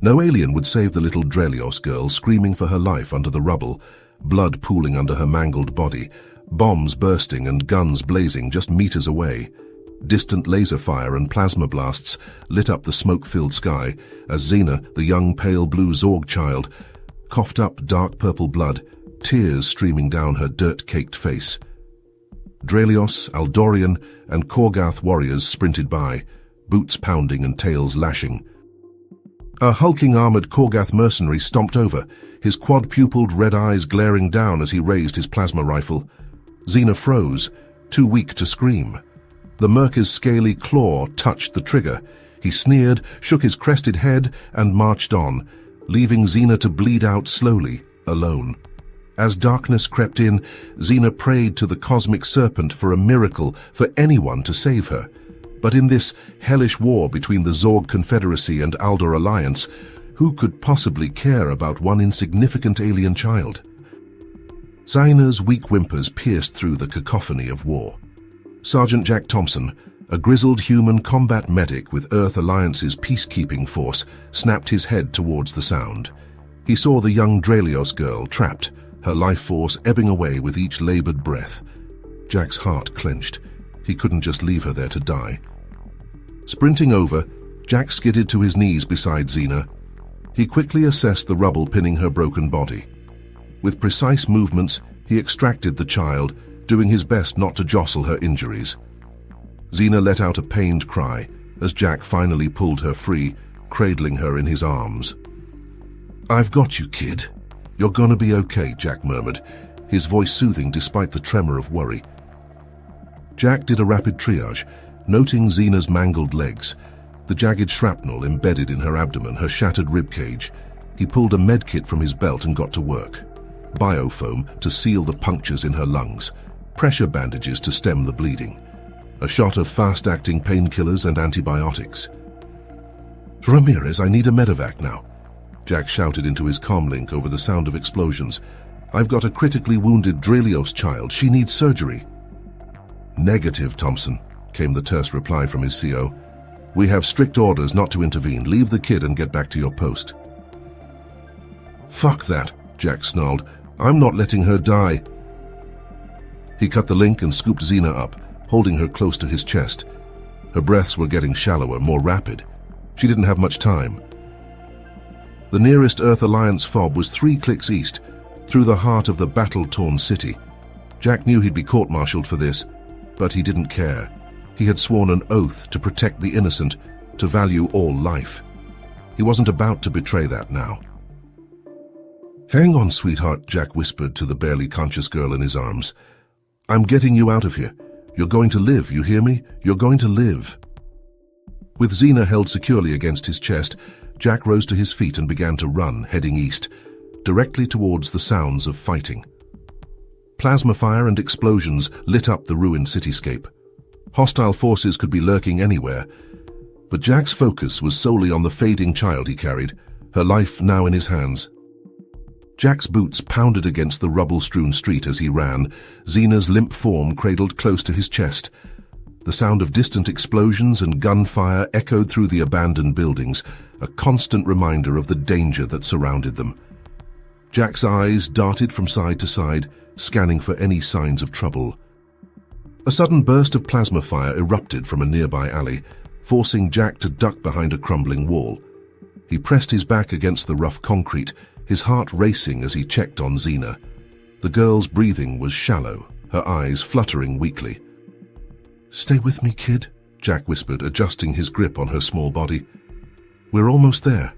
No alien would save the little Drelios girl screaming for her life under the rubble, blood pooling under her mangled body, bombs bursting and guns blazing just meters away. Distant laser fire and plasma blasts lit up the smoke-filled sky as Xena, the young pale blue Zorg child, coughed up dark purple blood, tears streaming down her dirt-caked face. Drelios, Aldorian, and Korgath warriors sprinted by, boots pounding and tails lashing. A hulking armored Korgath mercenary stomped over, his quad-pupiled red eyes glaring down as he raised his plasma rifle. Xena froze, too weak to scream. The Merc's scaly claw touched the trigger. He sneered, shook his crested head, and marched on, leaving Xena to bleed out slowly, alone. As darkness crept in, Xena prayed to the cosmic serpent for a miracle, for anyone to save her. But in this hellish war between the Zorg Confederacy and Aldor Alliance, who could possibly care about one insignificant alien child? Xena's weak whimpers pierced through the cacophony of war. Sergeant Jack Thompson, a grizzled human combat medic with Earth Alliance's peacekeeping force, snapped his head towards the sound. He saw the young Drelios girl trapped, her life force ebbing away with each labored breath. Jack's heart clenched. He couldn't just leave her there to die. Sprinting over, Jack skidded to his knees beside Xena. He quickly assessed the rubble pinning her broken body. With precise movements, he extracted the child, doing his best not to jostle her injuries. Xena let out a pained cry as Jack finally pulled her free, cradling her in his arms. "I've got you, kid. You're gonna be okay," Jack murmured, his voice soothing despite the tremor of worry. Jack did a rapid triage, noting Xena's mangled legs, the jagged shrapnel embedded in her abdomen, her shattered ribcage. He pulled a medkit from his belt and got to work. Biofoam to seal the punctures in her lungs, pressure bandages to stem the bleeding, a shot of fast-acting painkillers and antibiotics. "Ramirez, I need a medevac now," Jack shouted into his comlink over the sound of explosions. "I've got a critically wounded Drelios child. She needs surgery." "Negative, Thompson," came the terse reply from his CO. "We have strict orders not to intervene. Leave the kid and get back to your post." "Fuck that," Jack snarled. "I'm not letting her die." He cut the link and scooped Xena up, holding her close to his chest. Her breaths were getting shallower, more rapid. She didn't have much time. The nearest Earth Alliance fob was 3 clicks east, through the heart of the battle-torn city. Jack knew he'd be court-martialed for this, but he didn't care. He had sworn an oath to protect the innocent, to value all life. He wasn't about to betray that now. "Hang on, sweetheart," Jack whispered to the barely conscious girl in his arms. "I'm getting you out of here. You're going to live, you hear me? You're going to live." With Xena held securely against his chest, Jack rose to his feet and began to run, heading east, directly towards the sounds of fighting. Plasma fire and explosions lit up the ruined cityscape. Hostile forces could be lurking anywhere, but Jack's focus was solely on the fading child he carried, her life now in his hands. Jack's boots pounded against the rubble-strewn street as he ran, Xena's limp form cradled close to his chest. The sound of distant explosions and gunfire echoed through the abandoned buildings, a constant reminder of the danger that surrounded them. Jack's eyes darted from side to side, scanning for any signs of trouble. A sudden burst of plasma fire erupted from a nearby alley, forcing Jack to duck behind a crumbling wall. He pressed his back against the rough concrete, his heart racing as he checked on Xena. The girl's breathing was shallow, her eyes fluttering weakly. "Stay with me, kid," Jack whispered, adjusting his grip on her small body. "We're almost there."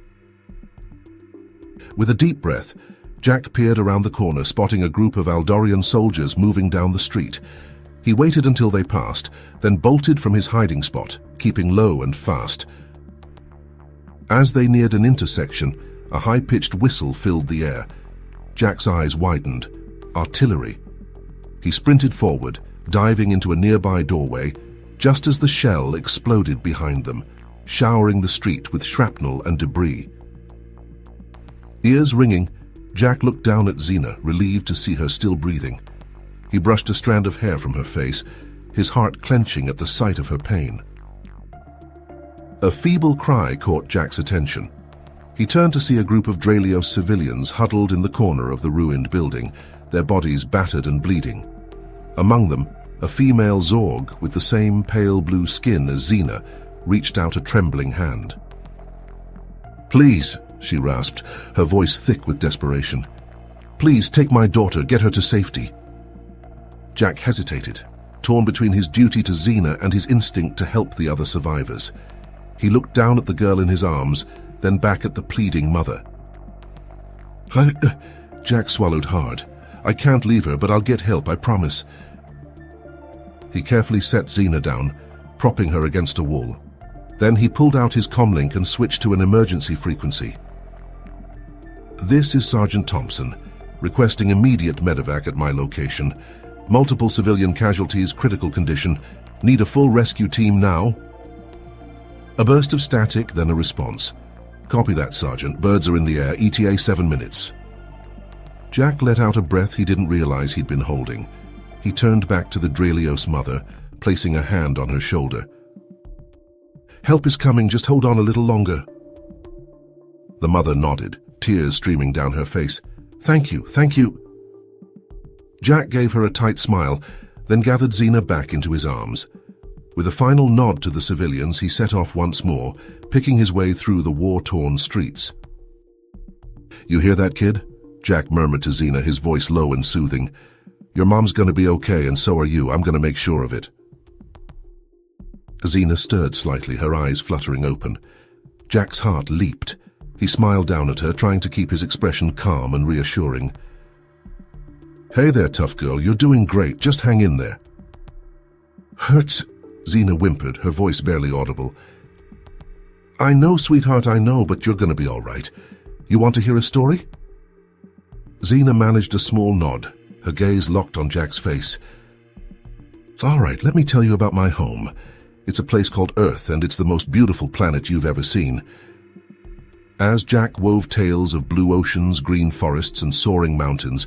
With a deep breath, Jack peered around the corner, spotting a group of Aldorian soldiers moving down the street. He waited until they passed, then bolted from his hiding spot, keeping low and fast. As they neared an intersection, a high-pitched whistle filled the air. Jack's eyes widened. Artillery. He sprinted forward, diving into a nearby doorway, just as the shell exploded behind them, showering the street with shrapnel and debris. Ears ringing, Jack looked down at Xena, relieved to see her still breathing. He brushed a strand of hair from her face, his heart clenching at the sight of her pain. A feeble cry caught Jack's attention. He turned to see a group of Drelios civilians huddled in the corner of the ruined building, their bodies battered and bleeding. Among them, a female Zorg with the same pale blue skin as Xena reached out a trembling hand. "Please," she rasped, her voice thick with desperation. "Please take my daughter, get her to safety." Jack hesitated, torn between his duty to Xena and his instinct to help the other survivors. He looked down at the girl in his arms, then back at the pleading mother. Jack swallowed hard. "I can't leave her, but I'll get help, I promise." He carefully set Xena down, propping her against a wall. Then he pulled out his comlink and switched to an emergency frequency. "This is Sergeant Thompson, requesting immediate medevac at my location. Multiple civilian casualties, critical condition. Need a full rescue team now." A burst of static, then a response. "Copy that, Sergeant. Birds are in the air. ETA 7 minutes. Jack let out a breath he didn't realize he'd been holding. He turned back to the Drelios mother, placing a hand on her shoulder. "Help is coming, just hold on a little longer." The mother nodded, tears streaming down her face. Thank you. Jack gave her a tight smile, then gathered Xena back into his arms. With a final nod to the civilians, he set off once more, picking his way through the war-torn streets. "You hear that, kid?" Jack murmured to Xena, his voice low and soothing. "Your mom's gonna be okay, and so are you. I'm gonna make sure of it." Xena stirred slightly, her eyes fluttering open. Jack's heart leaped. He smiled down at her, trying to keep his expression calm and reassuring. "Hey there, tough girl. You're doing great. Just hang in there." "Hurts," Xena whimpered, her voice barely audible. "I know, sweetheart, I know, but you're gonna be all right. You want to hear a story?" Xena managed a small nod, her gaze locked on Jack's face. "All right, let me tell you about my home. It's a place called Earth, and it's the most beautiful planet you've ever seen." As Jack wove tales of blue oceans, green forests, and soaring mountains,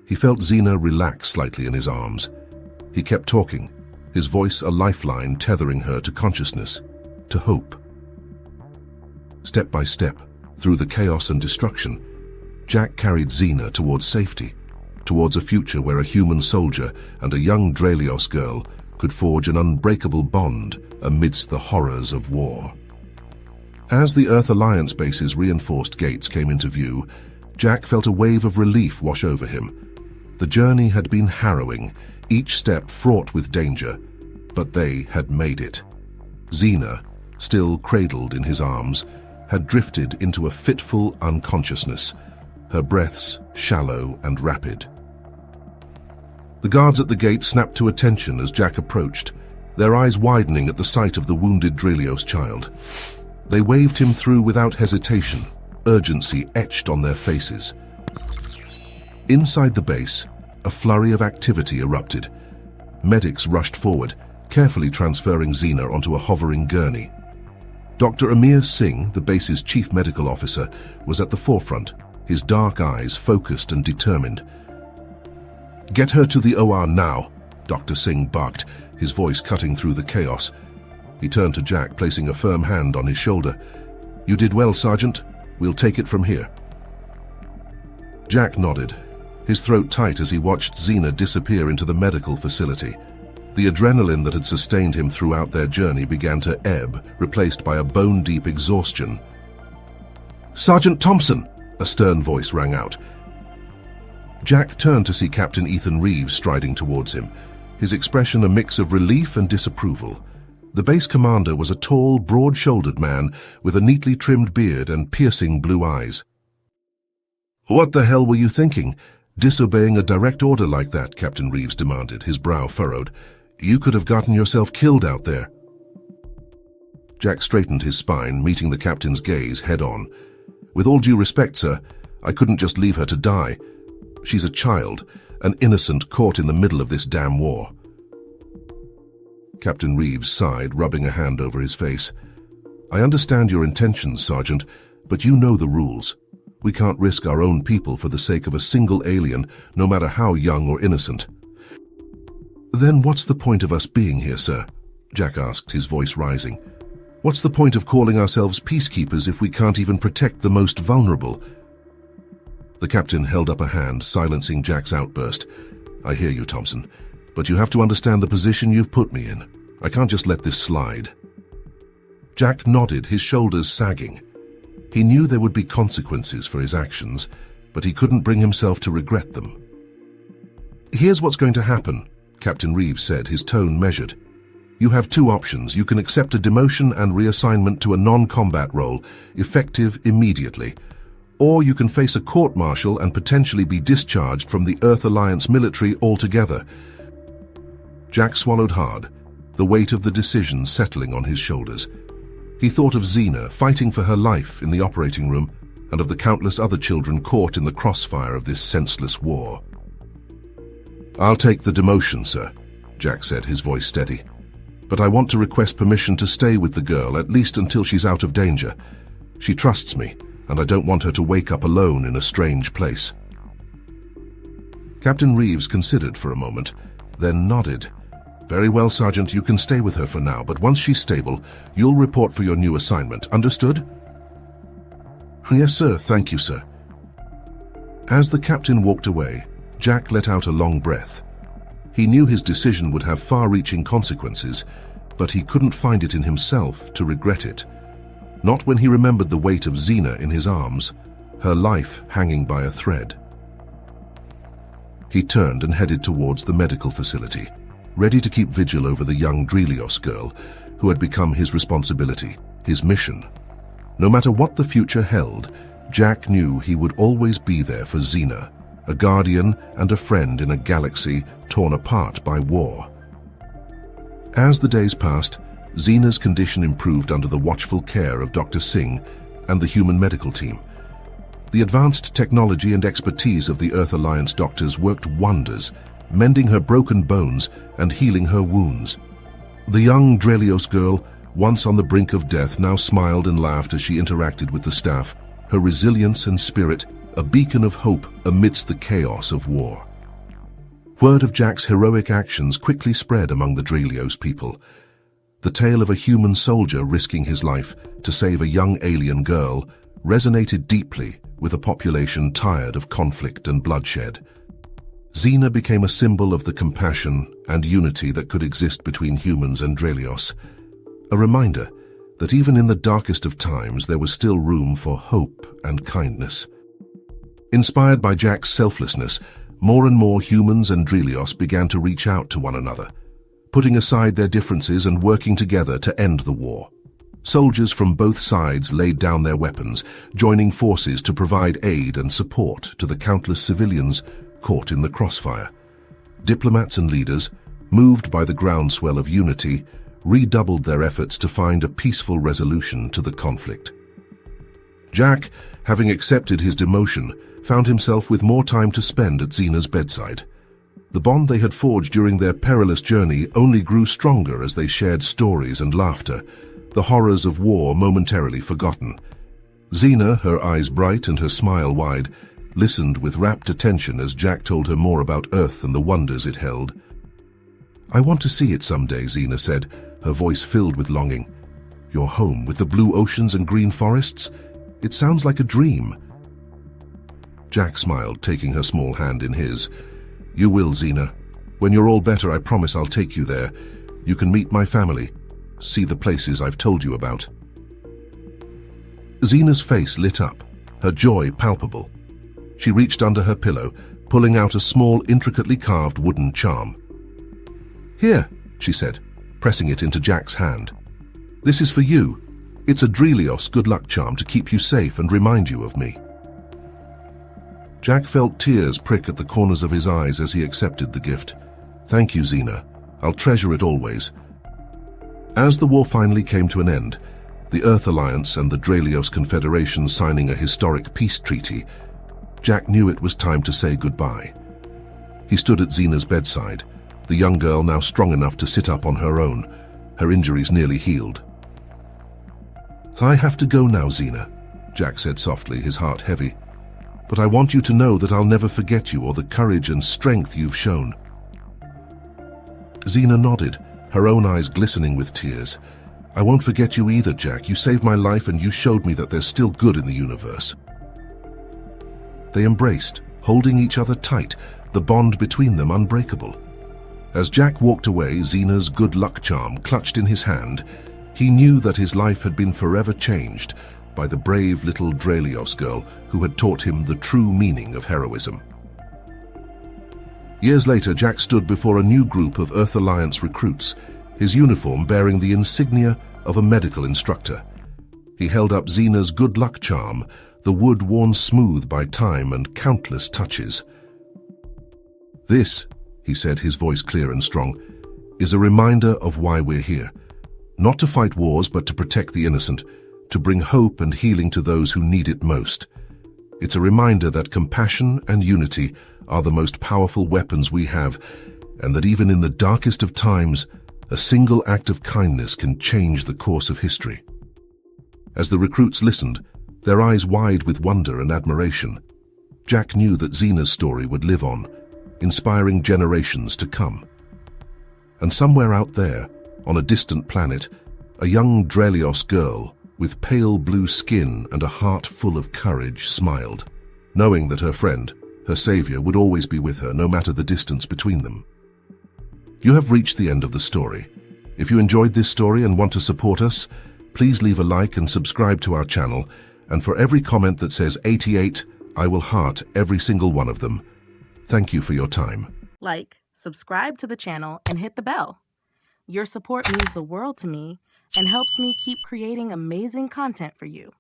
he felt Xena relax slightly in his arms. He kept talking, his voice a lifeline tethering her to consciousness, to hope. Step by step, through the chaos and destruction, Jack carried Xena towards safety, towards a future where a human soldier and a young Drelios girl could forge an unbreakable bond amidst the horrors of war. As the Earth Alliance base's reinforced gates came into view, Jack felt a wave of relief wash over him. The journey had been harrowing, each step fraught with danger, but they had made it. Xena, still cradled in his arms, had drifted into a fitful unconsciousness, her breaths shallow and rapid. The guards at the gate snapped to attention as Jack approached, their eyes widening at the sight of the wounded Drelios child. They waved him through without hesitation, urgency etched on their faces. Inside the base, a flurry of activity erupted. Medics rushed forward, carefully transferring Xena onto a hovering gurney. Dr. Amir Singh, the base's chief medical officer, was at the forefront, his dark eyes focused and determined. "Get her to the OR now," Dr. Singh barked, his voice cutting through the chaos. He turned to Jack, placing a firm hand on his shoulder. "You did well, Sergeant. We'll take it from here." Jack nodded, his throat tight as he watched Xena disappear into the medical facility. The adrenaline that had sustained him throughout their journey began to ebb, replaced by a bone-deep exhaustion. "Sergeant Thompson!" a stern voice rang out. Jack turned to see Captain Ethan Reeves striding towards him, his expression a mix of relief and disapproval. The base commander was a tall, broad-shouldered man with a neatly trimmed beard and piercing blue eyes. "What the hell were you thinking? Disobeying a direct order like that?" Captain Reeves demanded, his brow furrowed. "You could have gotten yourself killed out there." Jack straightened his spine, meeting the captain's gaze head-on. "With all due respect, sir, I couldn't just leave her to die. She's a child, an innocent caught in the middle of this damn war." Captain Reeves sighed, rubbing a hand over his face. "I understand your intentions, Sergeant, but you know the rules. We can't risk our own people for the sake of a single alien, no matter how young or innocent." "Then what's the point of us being here, sir?" Jack asked, his voice rising. What's the point of calling ourselves peacekeepers if we can't even protect the most vulnerable? The captain held up a hand, silencing Jack's outburst. I hear you, Thompson, but you have to understand the position you've put me in. I can't just let this slide. Jack nodded, his shoulders sagging. He knew there would be consequences for his actions, but he couldn't bring himself to regret them. Here's what's going to happen, Captain Reeves said, his tone measured. You have two options. You can accept a demotion and reassignment to a non-combat role, effective immediately. Or you can face a court-martial and potentially be discharged from the Earth Alliance military altogether. Jack swallowed hard, the weight of the decision settling on his shoulders. He thought of Xena fighting for her life in the operating room and of the countless other children caught in the crossfire of this senseless war. I'll take the demotion, sir, Jack said, his voice steady. But I want to request permission to stay with the girl, at least until she's out of danger. She trusts me, and I don't want her to wake up alone in a strange place. Captain Reeves considered for a moment, then nodded. Very well, Sergeant, you can stay with her for now, but once she's stable, you'll report for your new assignment. Understood? Yes, sir. Thank you, sir. As the captain walked away, Jack let out a long breath. He knew his decision would have far-reaching consequences, but he couldn't find it in himself to regret it. Not when he remembered the weight of Xena in his arms, her life hanging by a thread. He turned and headed towards the medical facility, ready to keep vigil over the young Drelios girl, who had become his responsibility, his mission. No matter what the future held, Jack knew he would always be there for Xena, a guardian and a friend in a galaxy torn apart by war. As the days passed, Xena's condition improved under the watchful care of Dr. Singh and the human medical team. The advanced technology and expertise of the Earth Alliance doctors worked wonders, mending her broken bones and healing her wounds. The young Drelios girl, once on the brink of death, now smiled and laughed as she interacted with the staff, her resilience and spirit a beacon of hope amidst the chaos of war. Word of Jack's heroic actions quickly spread among the Drelios people. The tale of a human soldier risking his life to save a young alien girl resonated deeply with a population tired of conflict and bloodshed. Xena became a symbol of the compassion and unity that could exist between humans and Drelios, a reminder that even in the darkest of times there was still room for hope and kindness. Inspired by Jack's selflessness, more and more humans and Drelios began to reach out to one another, putting aside their differences and working together to end the war. Soldiers from both sides laid down their weapons, joining forces to provide aid and support to the countless civilians caught in the crossfire. Diplomats and leaders, moved by the groundswell of unity, redoubled their efforts to find a peaceful resolution to the conflict. Jack, having accepted his demotion, found himself with more time to spend at Xena's bedside. The bond they had forged during their perilous journey only grew stronger as they shared stories and laughter, the horrors of war momentarily forgotten. Xena, her eyes bright and her smile wide, listened with rapt attention as Jack told her more about Earth and the wonders it held. I want to see it someday, Xena said, her voice filled with longing. Your home with the blue oceans and green forests? It sounds like a dream. Jack smiled, taking her small hand in his. You will, Xena. When you're all better, I promise I'll take you there. You can meet my family, see the places I've told you about. Xena's face lit up, her joy palpable. She reached under her pillow, pulling out a small, intricately carved wooden charm. Here, she said, pressing it into Jack's hand. This is for you. It's a Drelios good luck charm to keep you safe and remind you of me. Jack felt tears prick at the corners of his eyes as he accepted the gift. Thank you, Xena. I'll treasure it always. As the war finally came to an end, the Earth Alliance and the Drelios Confederation signing a historic peace treaty, Jack knew it was time to say goodbye. He stood at Xena's bedside, the young girl now strong enough to sit up on her own, her injuries nearly healed. I have to go now, Xena, Jack said softly, his heart heavy. But I want you to know that I'll never forget you or the courage and strength you've shown. Xena nodded, her own eyes glistening with tears. I won't forget you either, Jack. You saved my life and you showed me that there's still good in the universe. They embraced, holding each other tight, the bond between them unbreakable. As Jack walked away, Xena's good luck charm clutched in his hand. He knew that his life had been forever changed by the brave little Drelios girl who had taught him the true meaning of heroism. Years later, Jack stood before a new group of Earth Alliance recruits, his uniform bearing the insignia of a medical instructor. He held up Xena's good luck charm, the wood worn smooth by time and countless touches. "This," he said, his voice clear and strong, "is a reminder of why we're here. Not to fight wars, but to protect the innocent, to bring hope and healing to those who need it most. It's a reminder that compassion and unity are the most powerful weapons we have, and that even in the darkest of times, a single act of kindness can change the course of history." As the recruits listened, their eyes wide with wonder and admiration, Jack knew that Xena's story would live on, inspiring generations to come. And somewhere out there, on a distant planet, a young Drelios girl with pale blue skin and a heart full of courage smiled, knowing that her friend, her savior, would always be with her no matter the distance between them. You have reached the end of the story. If you enjoyed this story and want to support us, please leave a like and subscribe to our channel, and for every comment that says 88, I will heart every single one of them. Thank you for your time. Like, subscribe to the channel, and hit the bell. Your support means the world to me and helps me keep creating amazing content for you.